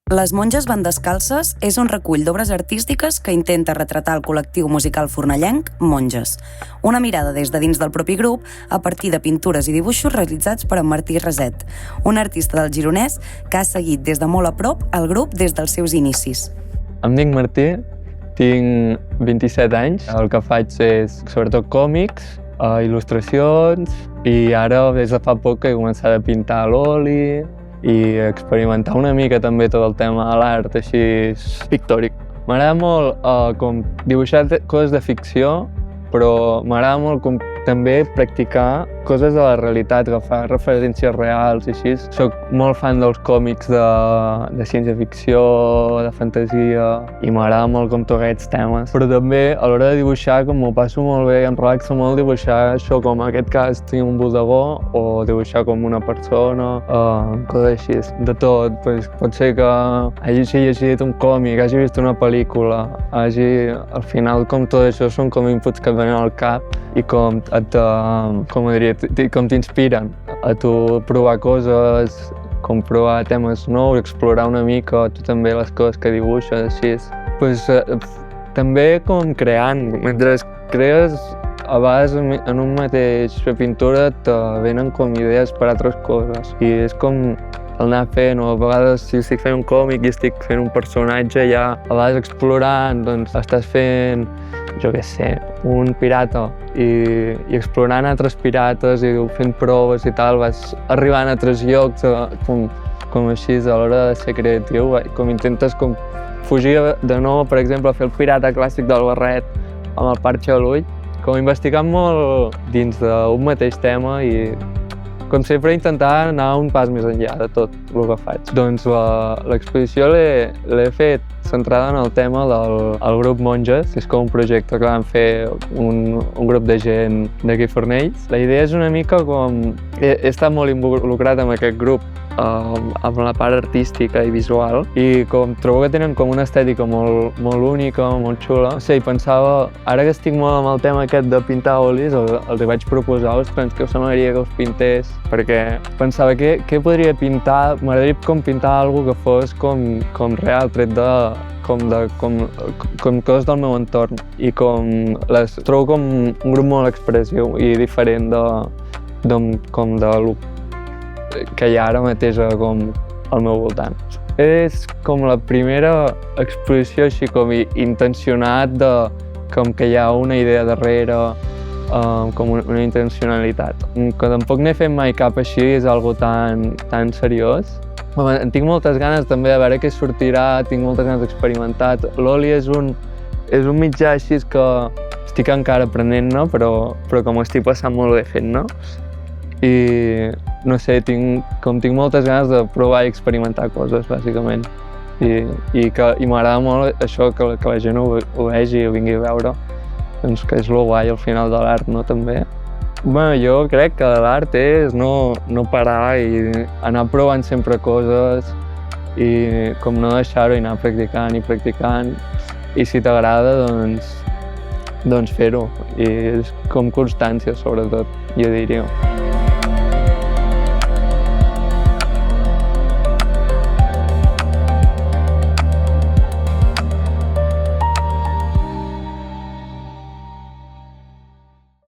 Les monges van descalces és un recull d'obres artístiques que intenta retratar el col·lectiu musical fornellenc Monges. Una mirada des de dins del propi grup a partir de pintures i dibuixos realitzats per en Martí Raset, un artista del Gironès que ha seguit des de molt a prop el grup des dels seus inicis. Em dic Martí, tinc 27 anys. El que faig és sobretot còmics, il·lustracions i ara des de fa poc he començat a pintar a l'oli i experimentar una mica també tot el tema de l'art així pictòric. M'agrada molt com dibuixar coses de ficció, però m'agrada molt com també practicar coses de la realitat, agafar referències reals i així. Soc molt fan dels còmics de ciència-ficció, de fantasia, i m'agrada molt com tots aquests temes. Però també a l'hora de dibuixar com m'ho passo molt bé, em relaxa molt dibuixar això, com en aquest cas tinc un bodegó, o dibuixar com una persona, coses així. De tot, pot ser que hagi llegit un còmic, hagi vist una pel·lícula, al final com tot això són com inputs que et venen al cap i com t'inspiren a tu provar coses, com provar temes nous, explorar una mica tu també les coses que dibuixes, així. També com creant, mentre crees a vegades en un mateix pintura te venen com idees per altres coses i és com anar fent, o a vegades si estic fent un còmic i estic fent un personatge ja a vegades explorant, doncs estàs fent, jo què sé, un pirata i explorant altres pirates i fent proves i tal, vas arribant a altres llocs com així a l'hora de ser creatiu, com intentes com fugir de nou, per exemple, a fer el pirata clàssic del barret amb el parxe a l'ull, com investigant molt dins d'un mateix tema i com sempre intentar anar un pas més enllà de tot el que faig. Doncs l'exposició l'he fet centrada en el tema del grup Monges, que és com un projecte que vam fer un grup de gent d'aquí Fornells. La idea és una mica com... He estat molt involucrat amb aquest grup, amb la part artística i visual, i com trobo que tenen com una estètica molt única, molt xula. No sé, i pensava, ara que estic molt amb el tema aquest de pintar olis, els vaig proposar, ostres, que us semblaria que us pintés, perquè pensava què podria pintar, m'agradaria com pintar alguna que fos com real, tret de com coses del meu entorn, i les trobo com un grup molt expressiu i diferent de lo que hi ha ara mateix com al meu voltant. És com la primera exposició així com intencionat de com que hi ha una idea darrere, com una intencionalitat. Que tampoc n'he fet mai cap així, és algo tan seriós. En tinc moltes ganes també de veure què sortirà, tinc moltes ganes d'experimentar. L'oli és un mitjà així que estic encara aprenent-ne, però que m'ho estic passant molt bé fent-ne. I no sé, tinc moltes ganes de provar i experimentar coses, bàsicament. I m'agrada molt això, que la gent ho vegi i ho vingui a veure, doncs que és lo guai al final de l'art, no, també. Jo crec que l'art és no parar i anar provant sempre coses i com no deixar-ho i anar practicant i practicant, i si t'agrada, doncs fer-ho. I és com constància, sobretot, jo diria.